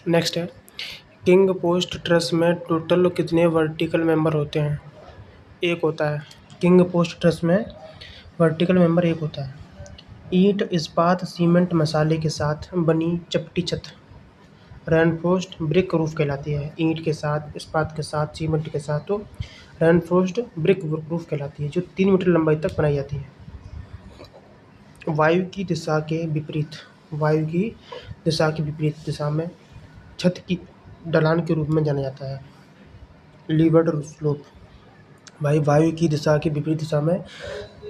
Next है, king post truss में total कितने वर्टिकल मेंबर होते हैं? एक होता है। किंग पोस्ट ट्रस में वर्टिकल मेंबर एक होता है। ईंट, इस्पात, सीमेंट, मसाले के साथ बनी चपटी छत रेनफोर्स्ड ब्रिक रूफ कहलाती है। ईंट के साथ, इस्पात के साथ, सीमेंट के साथ तो रेनफोर्स्ड ब्रिक रूफ कहलाती है, जो 3 मीटर लंबाई तक बनाई जाती है। वायु की दिशा के विपरीत वायु की दिशा के विपरीत दिशा में छत की ढलान के रूप में जाना जाता है, लीवर्ड स्लोप। भाई वायु की दिशा के विपरीत दिशा में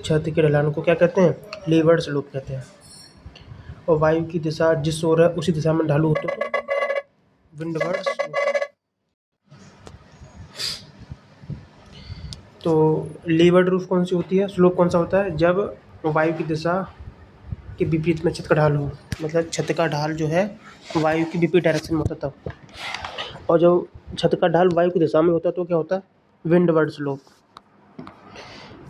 छत के ढलान को क्या कहते हैं? लीवर्ड स्लोप कहते हैं। और वायु की दिशा जिस ओर है उसी दिशा में ढालू होते तो विंडवर्ड स्लोप। तो लीवर्ड रूफ कौन सी होती है, स्लोप कौन सा होता है? जब वायु की दिशा के विपरीत में छत का ढाल हो, मतलब छत का ढाल जो है वायु की विपरीत डायरेक्शन में होता तब। और जब छत का ढाल वायु की दिशा में होता तो क्या होता है? Windward slope.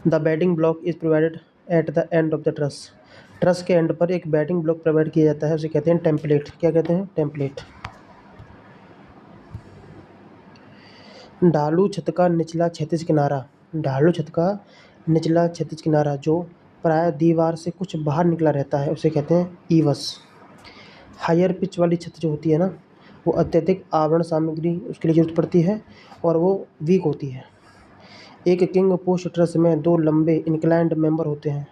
The bedding block is provided at the end of the truss. Truss के एंड पर एक बेडिंग ब्लॉक प्रोवाइड किया जाता है, उसे कहते हैं टेम्पलेट। क्या कहते हैं? टेम्पलेट। ढालू छत का निचला क्षैतिज किनारा। ढालू छत का निचला क्षैतिज किनारा जो प्राय दीवार से कुछ बाहर निकला रहता है, उसे कहते हैं ईवस। हायर पिच वाली छत जो होती है ना, वो अत्यधिक आवरण सामग्री उसके लिए जरूरत पड़ती है और वो वीक होती है। एक किंग पोस्ट ट्रस में दो लंबे इंक्लाइंड मेंबर होते हैं,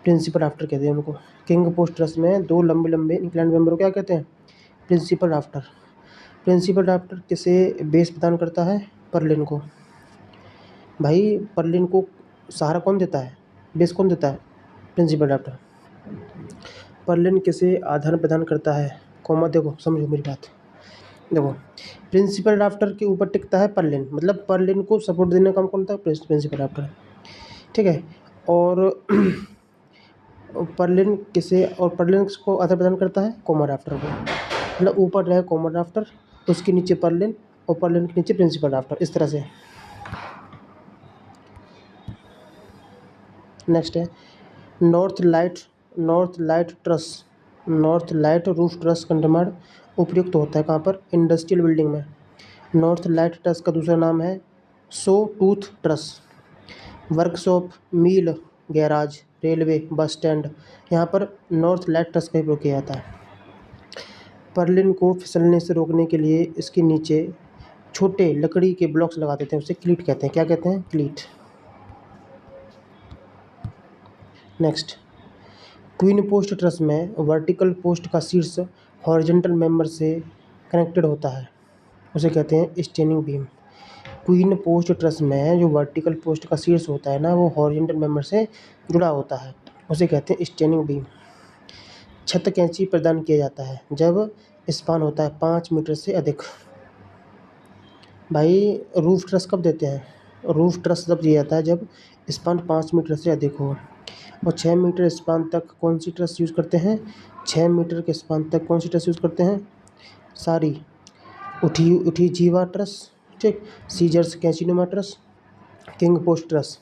प्रिंसिपल राफ्टर कहते हैं उनको। किंग पोस्ट ट्रस में दो लंबे लंबे इंक्लाइंड मेंबर को क्या कहते हैं? Principal rafter. प्रिंसिपल राफ्टर किसे बेस प्रदान करता है? पर्लिन को। भाई पर्लिन को सहारा कौन देता है? बेस कौन देता है? Principal rafter. पर्लिन किसे आधार प्रदान करता है? कॉमा, देखो समझो मेरी बात। देखो, प्रिंसिपल राफ्टर के ऊपर टिकता है पर्लिन, मतलब पर्लिन को सपोर्ट देने का काम कौन होता है? Principal rafter. ठीक है। और पर्लिन को आधार प्रदान करता है? कॉमन राफ्टर को। मतलब ऊपर रहे कॉमन राफ्टर, उसके नीचे पर्लिन, और पर्लिन के नीचे प्रिंसिपल राफ्टर, इस तरह से। नेक्स्ट है north light truss. North light roof truss का निर्माण उपयुक्त होता है कहाँ पर? इंडस्ट्रियल बिल्डिंग में। नॉर्थ लाइट ट्रस का दूसरा नाम है सो टूथ ट्रस। वर्कशॉप, मिल, गैराज, रेलवे, बस स्टैंड, यहाँ पर नॉर्थ लाइट ट्रस का उपयोग किया जाता है। पर्लिन को फिसलने से रोकने के लिए इसके नीचे छोटे लकड़ी के ब्लॉक्स लगा देते हैं, उसे क्लीट कहते हैं। क्या कहते हैं? क्लीट। नेक्स्ट, क्वीन पोस्ट ट्रस में वर्टिकल पोस्ट का शीर्ष हॉरिजॉन्टल मेंबर से कनेक्टेड होता है, उसे कहते हैं standing beam. Queen post truss में जो वर्टिकल पोस्ट का शीर्ष होता है ना, वो हॉरिजॉन्टल मेंबर से जुड़ा होता है, उसे कहते हैं स्टैंडिंग बीम। छत कैंची प्रदान किया जाता है जब स्पान होता है 5 मीटर से अधिक। भाई रूफ ट्रस कब देते हैं? रूफ ट्रस तब दिया जाता है जब स्पान 5 मीटर से अधिक हो। और 6 मीटर स्पान तक कौन सी ट्रस यूज़ करते हैं? 6 मीटर के स्पान तक कौन सी ट्रस यूज़ करते हैं? सारी उठी जीवा ट्रस, ठीक, सीजर्स कैंचिनुमा ट्रस, किंग पोस्ट ट्रस।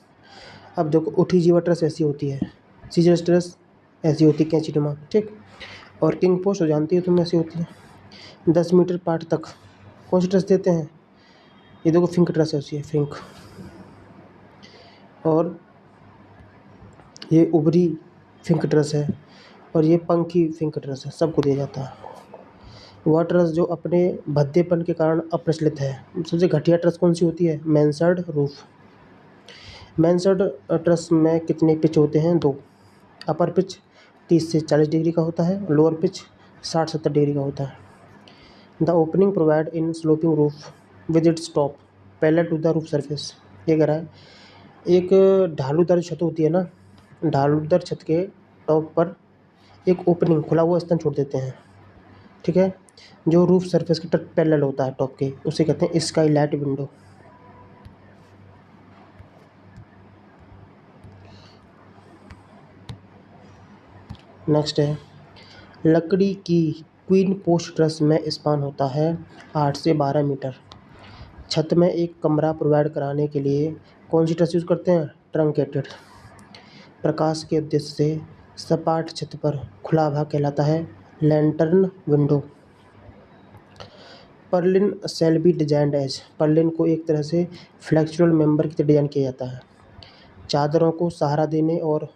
अब देखो, उठी जीवा ट्रस ऐसी होती है, सीजर्स ट्रस ऐसी होती है कैंचिनुमा, ठीक, और किंग पोस्ट जानती हो तुम ऐसी होती है। 10 मीटर पार्ट तक कौन सी ट्रस देते हैं? ये देखो फिंक ट्रस ऐसी है, फिंक। और ये उभरी फिंक ट्रस है, और ये पंखी फिंक ट्रस है, सबको दिया जाता है। वह ट्रस जो अपने भद्देपन के कारण अप्रचलित है। सबसे घटिया ट्रस कौन सी होती है? मैnsard रूफ। मैnsard ट्रस में कितने पिच होते हैं? 2। अपर पिच 30 से 40 डिग्री का होता है, लोअर पिच 60-70 डिग्री का होता है। The opening provide in sloping roof with its top parallel to the roof surface. ये कह रहा है, एक ढालूदार छत होती है ना, ढालूदार छत के टॉप पर एक ओपनिंग, खुला हुआ स्थान छोड़ देते हैं, ठीक है, जो रूफ सरफेस के पैरेलल होता है टॉप के, उसे कहते हैं स्काई लाइट विंडो। नेक्स्ट है, लकड़ी की क्वीन पोस्ट ट्रस में स्पान होता है 8 से 12 मीटर। छत में एक कमरा प्रोवाइड कराने के लिए कौन सी ट्रस यूज़ करते हैं? ट्रंकेटेड। प्रकाश के उद्देश्य से सपाट छत पर खुला भाग कहलाता है lantern window. Purlin shall be designed as, purlin को एक तरह से फ्लेक्सुरल मेंबर की तरह डिजाइन किया जाता है। चादरों को सहारा देने और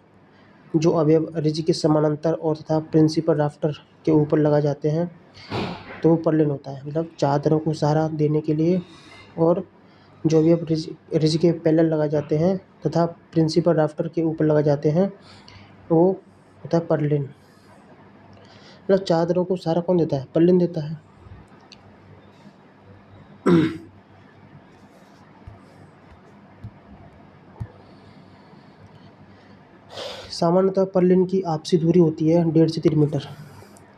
जो अवयव रिज के समानांतर और तथा प्रिंसिपल राफ्टर के ऊपर लगा जाते हैं तो वो पर्लिन होता है। मतलब चादरों को सहारा देने के लिए और जो अवयव रिज के पैरेलल लगा जाते हैं तथा प्रिंसिपल राफ्टर के ऊपर लगा जाते हैं वो होता है पर्लिन। मतलब चादरों को सहारा कौन देता है? पर्लिन देता है। सामान्यतः पर्लिन की आपसी दूरी होती है 1.5 से 3 मीटर।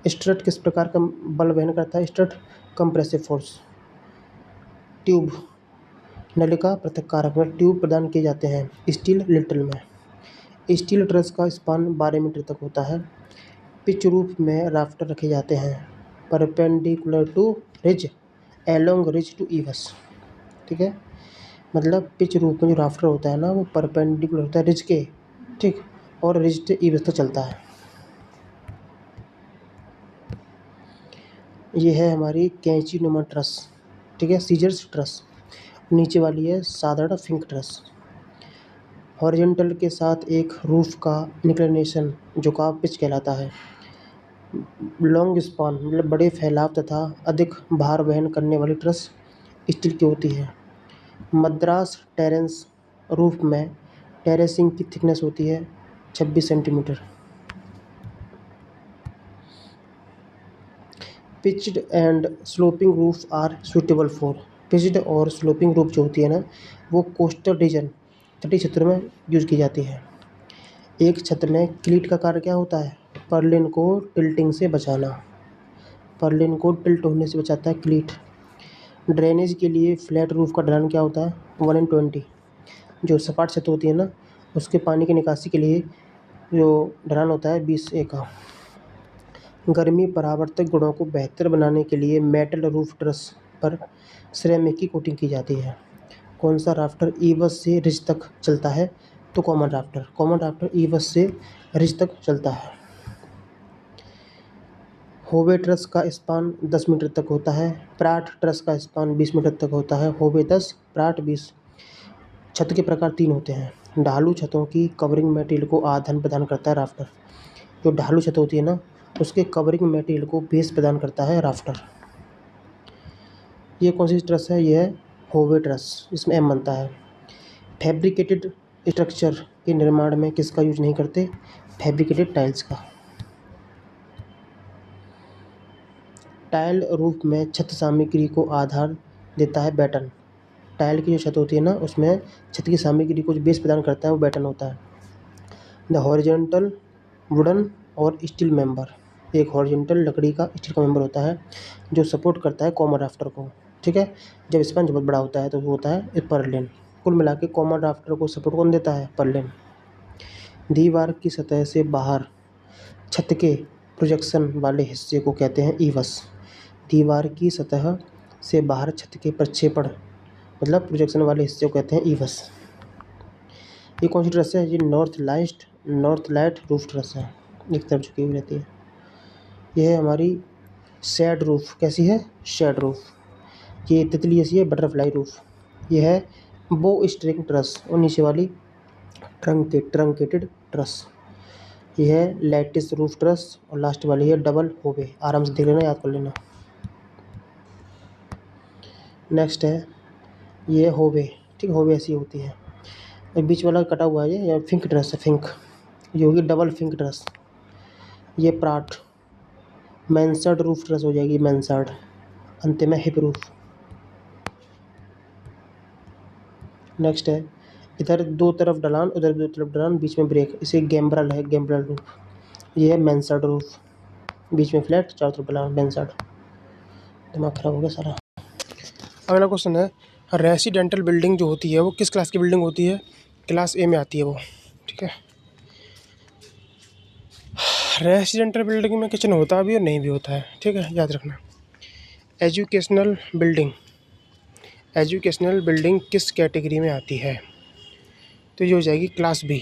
स्ट्रट किस प्रकार का बल वहन करता है? Strut compressive force. ट्यूब नलिका पृथक्कारक में ट्यूब प्रदान किए जाते हैं स्टील लिटल में। स्टील ट्रस का स्पान 12 मीटर तक होता है। पिच रूप में राफ्टर रखे जाते हैं perpendicular to ridge along ridge to eaves. ठीक है, मतलब पिच रूप में जो राफ्टर होता है ना वो परपेंडिकुलर होता है रिज के, ठीक, और रिज से ईवस तक चलता है। ये है हमारी कैंची नुमा ट्रस, ठीक है, सीजर्स ट्रस। नीचे वाली है साधारण फिंक ट्रस। हॉरिजॉन्टल के साथ एक रूफ का इंक्लिनेशन झुकाव पिच कहलाता है। लॉन्ग स्पान मतलब बड़े फैलाव तथा अधिक भार वहन करने वाली ट्रस स्टील की होती है। मद्रास टेरेस रूफ में टेरेसिंग की थिकनेस होती है 26 centimetre. Pitched and sloping roof are suitable for, pitched और स्लोपिंग रूफ जो होती है ना वो कोस्टल रीजन तटीय क्षेत्रों में यूज की जाती है। एक छत में क्लीट का कार्य क्या होता है? पर्लिन को टिल्टिंग से बचाना, पर्लिन को टिल्ट होने से बचाता है क्लीट। ड्रेनेज के लिए फ्लैट रूफ का ढलान क्या होता है? 1:20। जो सपाट छत होती है ना उसके पानी की निकासी के लिए जो ढलान होता है 20A का। गर्मी परावर्तक गुणों को बेहतर बनाने के लिए मेटल रूफ ट्रस पर सिरेमिक की कोटिंग की जाती है। कौन सा राफ्टर ईवस से रिज तक चलता है? तो कॉमन राफ्टर, कॉमन राफ्टर ईवस से रिज तक चलता है। होवे ट्रस का स्पान 10 मीटर तक होता है। प्राट ट्रस का स्पान 20 मीटर तक होता है। होवे 10, प्राट 20। छत के प्रकार 3 होते हैं। ढालू छतों की कवरिंग मटेरियल को आदान प्रदान करता है राफ्टर। जो ढालू छत होती है ना उसके कवरिंग मटेरियल को बेस प्रदान करता है राफ्टर। ये कौन सी ट्रस है? ये है होवे ट्रस, इसमें एम बनता है। फैब्रिकेटेड स्ट्रक्चर के निर्माण में किसका यूज नहीं करते? फैब्रिकेटेड टाइल्स का। टाइल रूफ में छत सामग्री को आधार देता है बैटन। टाइल की जो छत होती है ना उसमें छत की सामग्री को जो बेस प्रदान करता है वो बैटन होता है। द हॉरिजॉन्टल वुडन और स्टील मेंबर, एक हॉरिजॉन्टल लकड़ी का स्टील का मेंबर होता है जो सपोर्ट करता है कॉमन राफ्टर को। ठीक है, जब स्पैन बहुत बड़ा होता है तो वो होता है पर्लिन। कुल मिला के कॉमन राफ्टर को सपोर्ट कौन देता है? पर्लिन। दीवार की सतह से बाहर छत के प्रोजेक्शन वाले हिस्से को कहते हैं ईवस। दीवार की सतह से बाहर छत के प्रक्षेपण मतलब प्रोजेक्शन वाले हिस्से को कहते हैं ईवस। ये कौन सी ट्रस है? ये नॉर्थ लाइट रूफ ट्रस है, एक तरफ झुकी हुई रहती है। यह है हमारी शेड रूफ। कैसी है? Shed roof. ये तितली ऐसी है बटरफ्लाई रूफ। यह है बो स्ट्रिंग ट्रस और नीचे वाली ट्रंकेटेड ट्रस। यह है लैटिस रूफ ट्रस और लास्ट वाली है डबल होवे। आराम से देख लेना, याद कर लेना। नेक्स्ट है ये होवे, ठीक, होवे ऐसी होती है। बीच वाला कटा हुआ है ये फिंक ट्रस है, फिंक। ये होगी डबल फिंक ट्रस। ये प्राट मैंसर्ड रूफ ट्रस हो जाएगी, मैंसर्ड। अंत में हिप रूफ। नेक्स्ट है इधर दो तरफ ढलान उधर दो तरफ ढलान बीच में ब्रेक, इसे गैम्ब्रल है, गैम्ब्रल रूफ। ये है मैंसर्ड रूफ, बीच में फ्लैट चारों तरफ ढलान, मैंसर्ड। दिमाग खराब हो गया सारा। अगला क्वेश्चन है रेसिडेंटल बिल्डिंग जो होती है वो किस क्लास की बिल्डिंग होती है? क्लास ए में आती है वो। ठीक है, रेसिडेंटल बिल्डिंग में किचन होता भी और नहीं भी होता है, ठीक है, याद रखना। एजुकेशनल बिल्डिंग, एजुकेशनल बिल्डिंग किस कैटेगरी में आती है? तो ये हो जाएगी क्लास बी।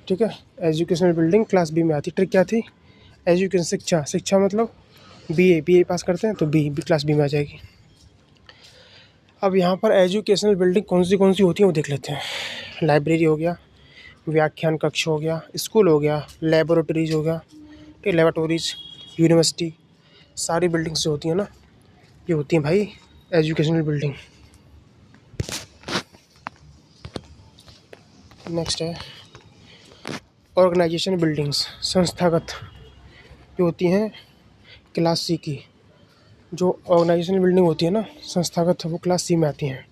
ठीक है, एजुकेशनल बिल्डिंग क्लास बी में आती। ट्रिक क्या थी? एजुकेशन शिक्षा, शिक्षा मतलब BA पास करते हैं तो बी क्लास बी में आ जाएगी। अब यहाँ पर एजुकेशनल बिल्डिंग कौन सी होती है वो देख लेते हैं। लाइब्रेरी हो गया, व्याख्यान कक्ष हो गया, स्कूल हो गया, लेबोरेटरीज हो गया, ठीक, लेबोरेटरीज, यूनिवर्सिटी, सारी बिल्डिंग्स जो होती हैं ना, ये होती हैं भाई एजुकेशनल बिल्डिंग। नेक्स्ट है ऑर्गेनाइजेशन बिल्डिंग्स, संस्थागत जो होती हैं क्लास सी की। जो ऑर्गेनाइजेशन बिल्डिंग होती है ना संस्थागत, वो क्लास सी में आती हैं।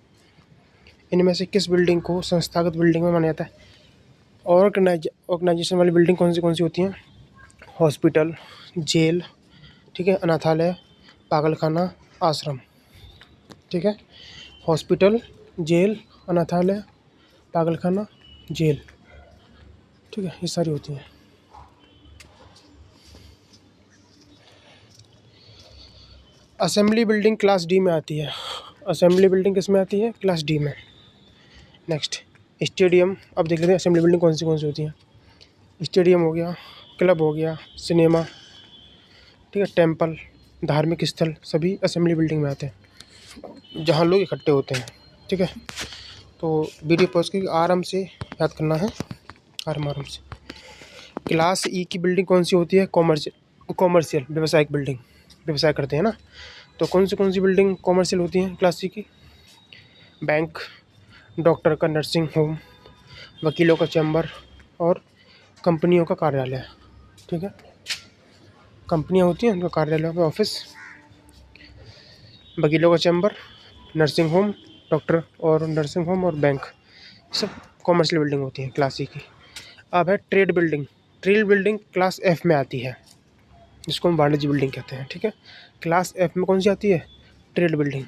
इनमें से किस बिल्डिंग को संस्थागत बिल्डिंग में माना जाता है? ऑर्गेनाइजेशन वाली बिल्डिंग कौन सी होती हैं? हॉस्पिटल, जेल, ठीक है, अनाथालय, पागलखाना, आश्रम, ठीक है। हॉस्पिटल, जेल, अनाथालय, पागलखाना, जेल, ठीक है, ये सारी होती हैं। असेंबली बिल्डिंग क्लास डी में आती है। असेंबली बिल्डिंग किस में आती है? क्लास डी में। Next stadium. अब देख लेते हैं असेंबली बिल्डिंग कौन सी होती हैं। स्टेडियम हो गया, क्लब हो गया, सिनेमा, ठीक है, टेम्पल, धार्मिक स्थल, सभी असेंबली बिल्डिंग में आते हैं जहाँ लोग इकट्ठे होते हैं, ठीक है। तो वीडियो पॉज की आराम से याद करना है, आराम से। क्लास ई की बिल्डिंग कौन सी होती है? कॉमर्शियल, व्यवसायिक बिल्डिंग, व्यवसाय करते हैं ना। तो कौन सी बिल्डिंग कॉमर्शियल होती हैं क्लास सी की? बैंक, डॉक्टर का नर्सिंग होम, वकीलों का चैम्बर और कंपनियों का कार्यालय, ठीक है। कंपनियां होती हैं उनका कार्यालय, ऑफिस, वकीलों का चैम्बर, नर्सिंग होम, डॉक्टर और नर्सिंग होम और बैंक, सब कॉमर्शियल बिल्डिंग होती हैं क्लास सी की। अब है trade building. Trade building class F में आती है, जिसको हम वाणिज्य बिल्डिंग कहते हैं, ठीक है। क्लास एफ में कौन सी आती है? Trade building.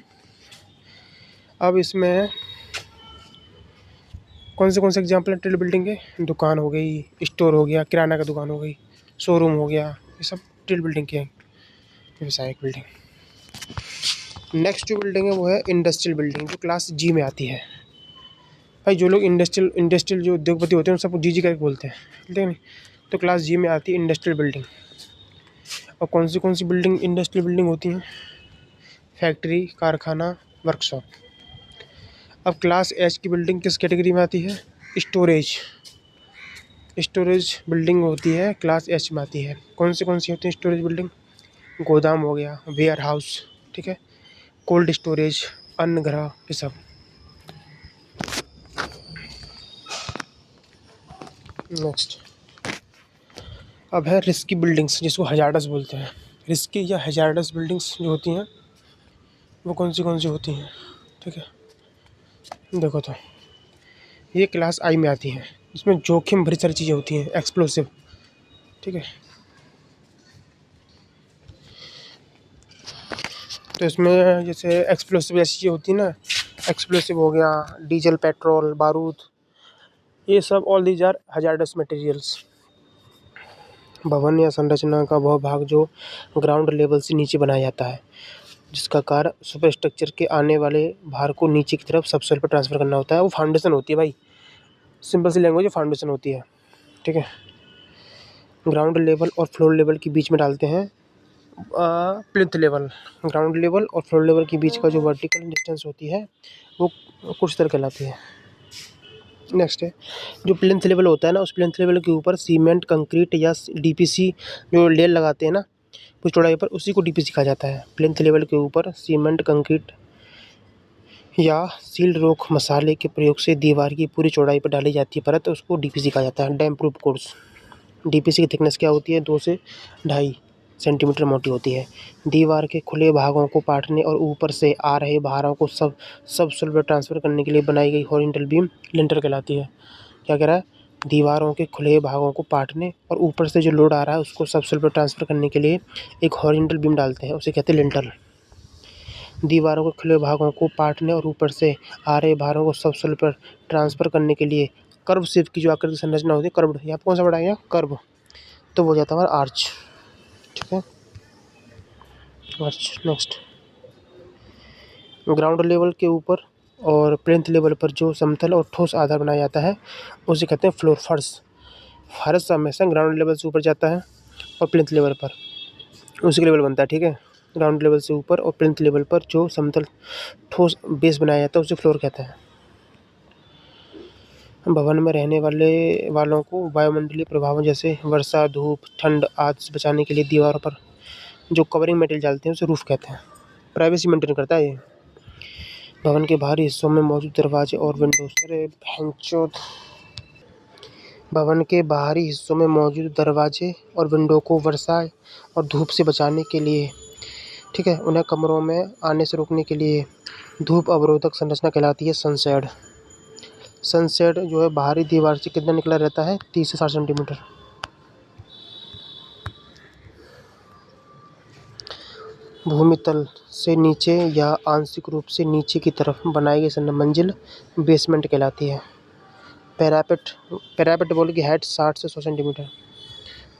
अब इसमें कौन से एग्जाम्पल हैं ट्रेड बिल्डिंग के? दुकान हो गई, स्टोर हो गया, किराना का दुकान हो गई, शोरूम हो गया, ये सब ट्रेड बिल्डिंग के हैं, व्यवसायिक बिल्डिंग। नेक्स्ट जो बिल्डिंग है वो है इंडस्ट्रियल बिल्डिंग, जो क्लास जी में आती है। भाई जो लोग इंडस्ट्रियल जो उद्योगपति होते हैं उन सबको जी करके बोलते हैं, ठीक है। तो क्लास जी में आती है इंडस्ट्रियल बिल्डिंग। और कौन सी बिल्डिंग इंडस्ट्रियल बिल्डिंग होती हैं? फैक्ट्री, कारखाना, वर्कशॉप। अब क्लास एच की बिल्डिंग किस कैटेगरी में आती है? स्टोरेज बिल्डिंग होती है, क्लास एच में आती है। कौन सी होती है स्टोरेज बिल्डिंग? गोदाम हो गया, वेयर हाउस, ठीक है, कोल्ड स्टोरेज, अन्न ग्रह, ये सब। नेक्स्ट अब है रिस्की बिल्डिंग्स, जिसको हजार्डस बोलते हैं। रिस्की या हजार्डस बिल्डिंग्स जो होती हैं वो कौन सी होती हैं, ठीक है। देखो तो ये क्लास आई में आती है, इसमें जोखिम भरी सारी चीज़ें होती हैं, एक्सप्लोसिव, ठीक है। तो इसमें जैसे एक्सप्लोसिव जैसी चीज़ें होती है ना, एक्सप्लोसिव हो गया, डीजल, पेट्रोल, बारूद, ये सब all these are hazardous materials. भवन या संरचना का वह भाग जो ग्राउंड लेवल से नीचे बनाया जाता है, जिसका कार्य सुपर स्ट्रक्चर के आने वाले भार को नीचे की तरफ सबसॉइल पर ट्रांसफर करना होता है, वो फाउंडेशन होती है भाई। सिंपल सी लैंग्वेज, फाउंडेशन होती है, ठीक है। ग्राउंड लेवल और फ्लोर लेवल के बीच में डालते हैं प्लिंथ लेवल। ग्राउंड लेवल और फ्लोर लेवल के बीच का जो वर्टिकल डिस्टेंस होती है वो कुछ तरह कहलाती है। नेक्स्ट है जो प्लिंथ लेवल होता है ना, उस प्लिंथ लेवल के ऊपर सीमेंट, कंक्रीट या डीपीसी जो लेयर लगाते हैं ना कुछ चौड़ाई पर, उसी को डीपीसी कहा जाता है। प्लिंथ लेवल के ऊपर सीमेंट, कंक्रीट या सील्ड रॉक मसाले के प्रयोग से दीवार की पूरी चौड़ाई पर डाली जाती है परत, उसको डीपीसी कहा जाता है। Dam proof course. डीपीसी की थिकनेस क्या होती है? 2 से 2.5 सेंटीमीटर मोटी होती है। दीवार के खुले भागों को पाटने और ऊपर से आ रहे भारों को सबसॉइल पर ट्रांसफर करने के लिए बनाई गई हॉरिजॉन्टल बीम लिंटर कहलाती है। क्या कह रहा है? दीवारों के खुले भागों को पाटने और ऊपर से जो लोड आ रहा है उसको सबसॉइल पर ट्रांसफर करने के लिए एक हॉरिजॉन्टल बीम डालते हैं, उसे कहते हैं लिंटर। दीवारों के खुले भागों को पाटने और ऊपर से आ रहे भारों को सबसॉइल पर ट्रांसफर करने के लिए कर्व शेप की जो आकृति संरचना होती है, कर्व्ड, यहाँ पर कौन सा वर्ड आएगा? कर्व, तो वो हो जाता है हमारा आर्च, ठीक है, आर्च। नेक्स्ट ग्राउंड लेवल के ऊपर और प्लिंथ लेवल पर जो समतल और ठोस आधार बनाया जाता है उसे कहते हैं फ्लोर, फर्श। फर्श हमेशा ग्राउंड लेवल से ऊपर जाता है और प्लिंथ लेवल पर, उसी का लेवल बनता है, ठीक है। ग्राउंड लेवल से ऊपर और प्लिंथ लेवल पर जो समतल ठोस बेस बनाया जाता है उसे फ्लोर कहते हैं। भवन में रहने वालों को वायुमंडलीय प्रभावों जैसे वर्षा, धूप, ठंड आदि से बचाने के लिए दीवारों पर जो कवरिंग मटेरियल डालते हैं उसे रूफ कहते हैं। प्राइवेसी मेंटेन करता है ये। भवन के बाहरी हिस्सों में मौजूद दरवाजे और विंडोज, अरे भैंचोद, भवन के बाहरी हिस्सों में मौजूद दरवाजे और विंडो को वर्षा और धूप से बचाने के लिए, ठीक है, उन्हें कमरों में आने से रोकने के लिए धूप अवरोधक संरचना कहलाती है सनशेड। सनशेड जो है बाहरी दीवार से कितना निकला रहता है, 30 से 60 सेंटीमीटर। भूमि तल से नीचे या आंशिक रूप से नीचे की तरफ बनाई गई मंजिल बेसमेंट कहलाती है। पैरापेट, पैरापेट बोल की हाइट 60 से 100 सेंटीमीटर।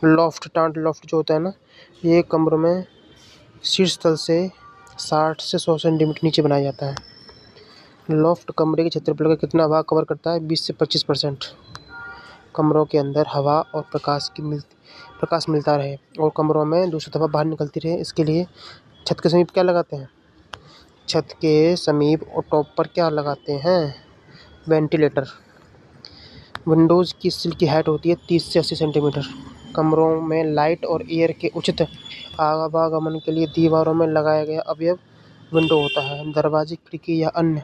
लॉफ्ट, टांट लॉफ्ट जो होता है ना, ये कमरों में शीर्ष तल से 60 से 100 सेंटीमीटर नीचे बनाया जाता है। लॉफ्ट कमरे के क्षेत्रफल का कितना भाग कवर करता है, 20 से 25%। कमरों के अंदर हवा और प्रकाश मिलता रहे और कमरों में दूसरी दफा बाहर निकलती रहे, इसके लिए छत के समीप क्या लगाते हैं, छत के समीप और टॉप पर क्या लगाते हैं, वेंटिलेटर। विंडोज़ की सिल की हाइट होती है 30 से 80 सेंटीमीटर। कमरों में लाइट और एयर के उचित आवागमन के लिए दीवारों में लगाया गया अवयव विंडो होता है। दरवाजे, खिड़की या अन्य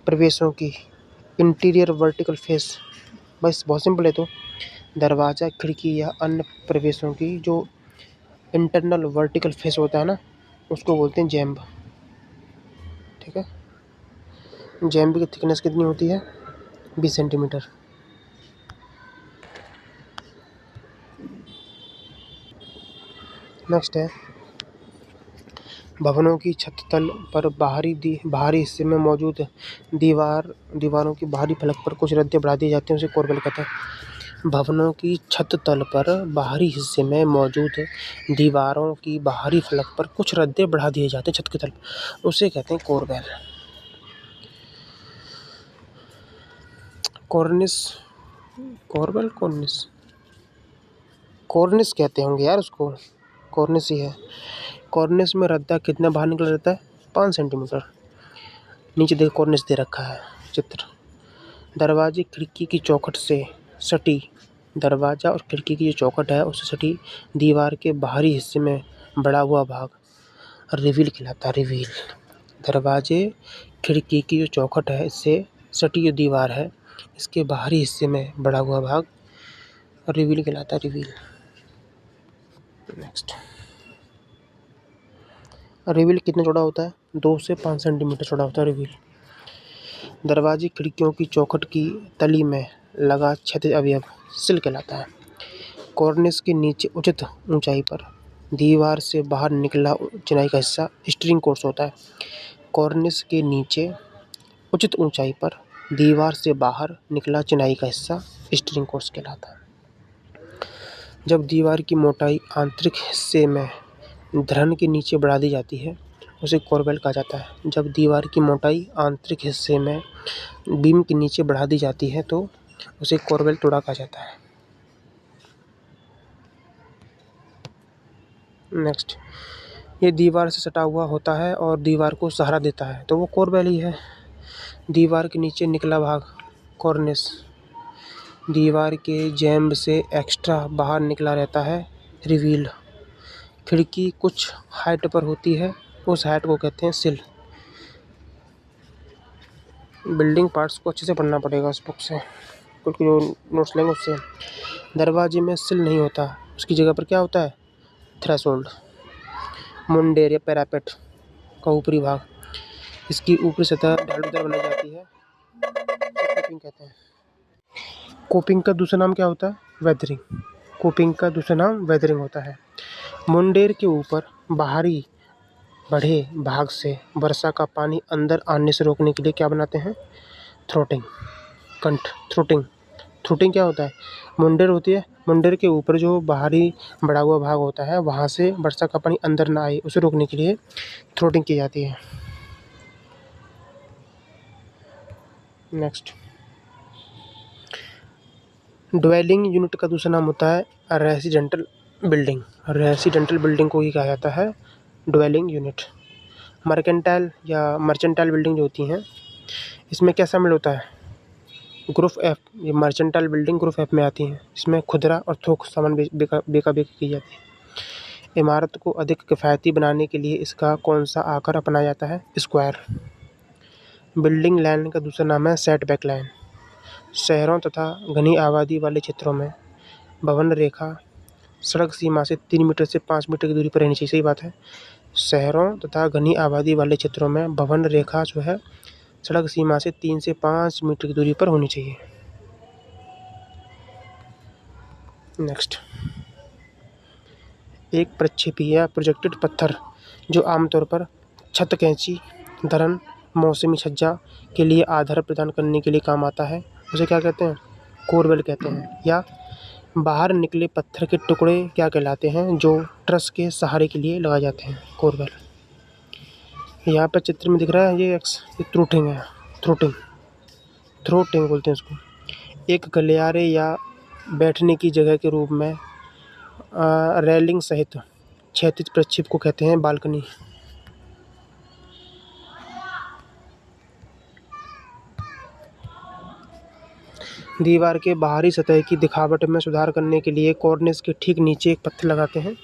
प्रवेशों की इंटीरियर वर्टिकल फेस, बस बहुत सिंपल है। तो दरवाज़ा, खिड़की या अन्य प्रवेशों की जो इंटरनल वर्टिकल फेस होता है ना, उसको बोलते हैं जैम्ब, ठीक है। जैम्ब की थिकनेस कितनी होती है, 20 सेंटीमीटर। नेक्स्ट है, भवनों की छत तल पर बाहरी हिस्से में मौजूद दीवारों की बाहरी फलक पर कुछ रद्दे बढ़ा दिए जाते हैं, उसे कोरबेल कहते हैं। भवनों की छत तल पर बाहरी हिस्से में मौजूद दीवारों की बाहरी फलक पर कुछ रद्दे बढ़ा दिए जाते हैं छत के तल, उसे कहते हैं कोरबेल। कॉर्निस, कोरबेल, कॉर्निस, कॉर्निस कहते होंगे यार उसको, कॉर्निस ही है। कॉर्निस में रद्दा कितना बाहर निकल रहता है, 5 सेंटीमीटर। नीचे देखो कॉर्निस दे रखा है चित्र। दरवाजे, खिड़की की चौखट से सटी, दरवाजा और खिड़की की जो चौखट है उससे सटी दीवार के बाहरी हिस्से में बढ़ा हुआ भाग रिवील कहलाता है, रिवील। दरवाजे, खिड़की की जो चौखट है इससे सटी जो दीवार है इसके बाहरी हिस्से में बढ़ा हुआ भाग रिवील कहलाता है, रिवील। नेक्स्ट, रिवील कितना चौड़ा होता है, 2 से 5 सेंटीमीटर चौड़ा होता है रिवील। दरवाजे, खिड़कियों की चौखट की तली में लगा क्षैतिज अवयव सिल कहलाता है। कॉर्निस के नीचे उचित ऊंचाई पर दीवार से बाहर निकला चिनाई का हिस्सा स्टीयरिंग कोर्स होता है। कॉर्निस के नीचे उचित ऊंचाई पर दीवार से बाहर निकला चिनाई का हिस्सा स्टीयरिंग कोर्स कहलाता है। जब दीवार की मोटाई आंतरिक हिस्से में धरन के नीचे बढ़ा दी जाती है उसे कोरबेल कहा जाता है। जब दीवार की मोटाई आंतरिक हिस्से में बीम के नीचे बढ़ा दी जाती है तो उसे कोरबेल तोड़ा कहा जाता है। नेक्स्ट, ये दीवार से सटा हुआ होता है और दीवार को सहारा देता है तो वो कोरबेल ही है। दीवार के नीचे निकला भाग कॉर्निस, दीवार के जैम्ब से एक्स्ट्रा बाहर निकला रहता है, रिवील। खिड़की कुछ हाइट पर होती है, उस हाइट को कहते हैं सिल। बिल्डिंग पार्ट्स को अच्छे से पढ़ना पड़ेगा उस बुक से, क्योंकि जो नोट्स लेंगे उससे। दरवाजे में सिल नहीं होता, उसकी जगह पर क्या होता है, थ्रेशोल्ड। मुंडेर या पैरापेट का ऊपरी भाग, इसकी ऊपरी सतह ढालूदार बनाई जाती है, कोपिंग कहते हैं। कोपिंग का दूसरा नाम क्या होता है, वेदरिंग। कोपिंग का दूसरा नाम वेदरिंग होता है। मुंडेर के ऊपर बाहरी बढ़े भाग से वर्षा का पानी अंदर आने से रोकने के लिए क्या बनाते हैं, थ्रोटिंग, कंठ, थ्रोटिंग। थ्रोटिंग क्या होता है, मुंडेर होती है, मुंडेर के ऊपर जो बाहरी बढ़ा हुआ भाग होता है वहाँ से वर्षा का पानी अंदर ना आए उसे रोकने के लिए थ्रोटिंग की जाती है। नेक्स्ट, ड्वेलिंग यूनिट का दूसरा नाम होता है रेसिडेंटल बिल्डिंग, रेसिडेंटल बिल्डिंग को ही कहा जाता है ड्वेलिंग यूनिट। मर्केंटाइल बिल्डिंग जो होती हैं, इसमें क्या शामिल होता है? Group F. ये मर्केंटाइल बिल्डिंग ग्रुप एफ में आती हैं। इसमें खुदरा और थोक सामान बेचा बेची की जाती है। इमारत को अधिक किफ़ायती बनाने के लिए इसका कौन सा आकार अपनाया जाता है? स्क्वायर। बिल्डिंग लाइन का दूसरा नाम है सेटबैक लाइन। शहरों तथा घनी आबादी वाले क्षेत्रों में भवन रेखा सड़क सीमा से 3 मीटर से 5 मीटर की दूरी पर रहनी चाहिए। सही बात है। शहरों तथा घनी आबादी वाले क्षेत्रों में भवन रेखा जो है सड़क सीमा से 3 से 5 मीटर की दूरी पर होनी चाहिए। नेक्स्ट, एक प्रक्षेपी या प्रोजेक्टेड पत्थर जो आमतौर पर छत कैंची, धरन, मौसमी छज्जा के लिए आधार प्रदान करने के लिए काम आता है, उसे क्या कहते हैं? कोरवेल कहते हैं। या बाहर निकले पत्थर के टुकड़े क्या कहलाते हैं, जो ट्रस के सहारे के लिए लगाए जाते हैं? कोरवेल। यहाँ पर चित्र में दिख रहा है ये थ्रोटिंग है। थ्रोटिंग बोलते हैं इसको। एक गलियारे या बैठने की जगह के रूप में रेलिंग सहित क्षैतिज प्रक्षेप को कहते हैं बालकनी। दीवार के बाहरी सतह की दिखावट में सुधार करने के लिए कॉर्निस के ठीक नीचे एक पत्थर लगाते हैं,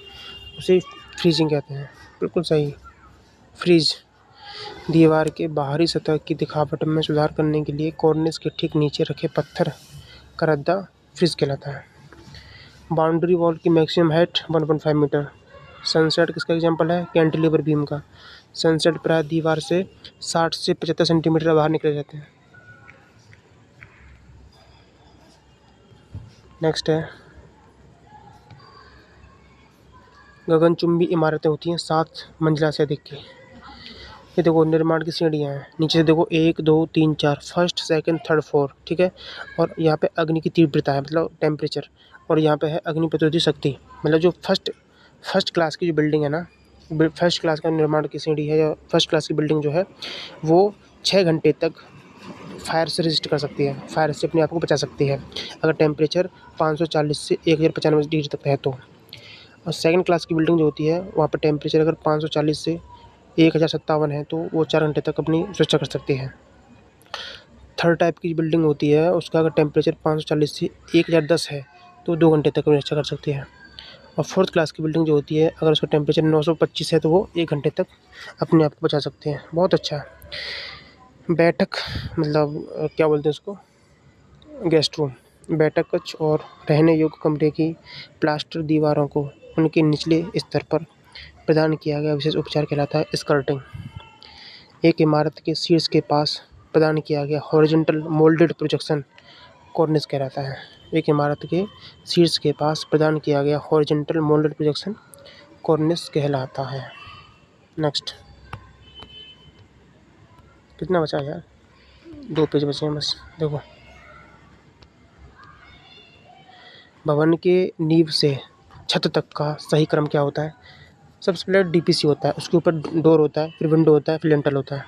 उसे फ्रीजिंग कहते हैं। बिल्कुल सही, फ्रीज। दीवार के बाहरी सतह की दिखावट में सुधार करने के लिए कॉर्निस के ठीक नीचे रखे पत्थर का रद्दा फ्रीज कहलाता है। बाउंड्री वॉल की मैक्सिमम हाइट 1.5 मीटर। सनसेट किसका एग्जांपल है? कैंटिलीवर बीम का। सनसेट प्राय दीवार से 60 से 75 सेंटीमीटर बाहर निकले जाते हैं। नेक्स्ट है, गगनचुंबी इमारतें होती हैं 7 मंजिला से अधिक की। ये देखो निर्माण की सीढ़ियाँ हैं, नीचे से देखो 1 2 3 4, फर्स्ट सेकंड थर्ड फोर्थ, ठीक है। और यहाँ पे अग्नि की तीव्रता है, मतलब टेम्परेचर। और यहाँ पे है अग्नि प्रतिरोधी शक्ति, मतलब जो फर्स्ट क्लास की जो बिल्डिंग है ना, फर्स्ट क्लास का निर्माण की सीढ़ी है या फर्स्ट क्लास की बिल्डिंग जो है वो 6 घंटे तक फायर से रेजिस्ट कर सकती है, फायर से अपने आप को बचा सकती है अगर टेम्परेचर 540 से 1095 डिग्री तक है तो। और सेकंड क्लास की बिल्डिंग जो होती है वहाँ पर टेम्परेचर अगर 540 से 1057 है तो वो 4 घंटे तक अपनी सुरक्षा कर सकती है। थर्ड टाइप की बिल्डिंग होती है उसका अगर टेम्परेचर 540 से 1010 है तो 2 घंटे तक रक्षा कर सकती है। और फोर्थ क्लास की बिल्डिंग जो होती है अगर उसका टेम्परेचर 925 है तो वो 1 घंटे तक अपने आप को बचा सकते हैं। बहुत अच्छा है। बैठक मतलब क्या बोलते हैं उसको, गेस्ट रूम। बैठक कक्ष और रहने योग्य कमरे की प्लास्टर दीवारों को उनके निचले स्तर पर प्रदान किया गया विशेष उपचार कहलाता है स्कर्टिंग। एक इमारत के शीर्ष के पास प्रदान किया गया हॉरिजॉन्टल मोल्डेड प्रोजेक्शन कॉर्निस कहलाता है। एक इमारत के शीर्ष के पास प्रदान किया गया हॉरिजॉन्टल मोल्डेड प्रोजेक्शन कॉर्निस कहलाता है। नेक्स्ट, कितना बचा यार? 2 पेज बचे हैं बस। देखो, भवन के नींव से छत तक का सही क्रम क्या होता है? सबसे पहले डीपीसी होता है, उसके ऊपर डोर होता है, फिर विंडो होता है, फिर लिंटल होता है।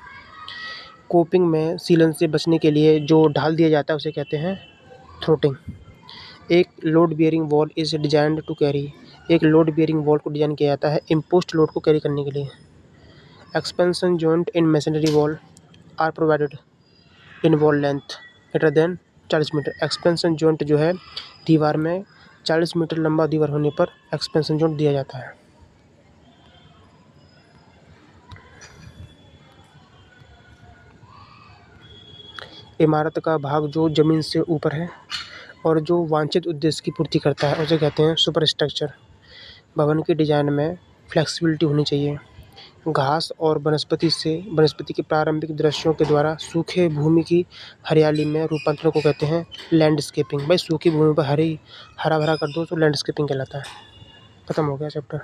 कोपिंग में सीलन से बचने के लिए जो ढाल दिया जाता है उसे कहते हैं थ्रोटिंग। एक load bearing wall is designed to carry. एक लोड बियरिंग वॉल को डिजाइन किया जाता है इम्पोस्ट लोड को कैरी करने के लिए। Expansion joint in masonry wall are provided in wall length greater than 40 metre. Expansion joint जो है दीवार में 40 मीटर लंबा दीवार होने पर एक्सपेंशन जॉइंट दिया जाता है। इमारत का भाग जो जमीन से ऊपर है और जो वांछित उद्देश्य की पूर्ति करता है उसे कहते हैं सुपर स्ट्रक्चर। भवन के डिजाइन में फ्लेक्सिबिलिटी होनी चाहिए। घास और वनस्पति के प्रारंभिक दृश्यों के द्वारा सूखे भूमि की हरियाली में रूपांतरण को कहते हैं लैंडस्केपिंग। भाई सूखी भूमि पर हरा भरा कर दो तो लैंडस्केपिंग कहलाता है। खत्म हो गया चैप्टर।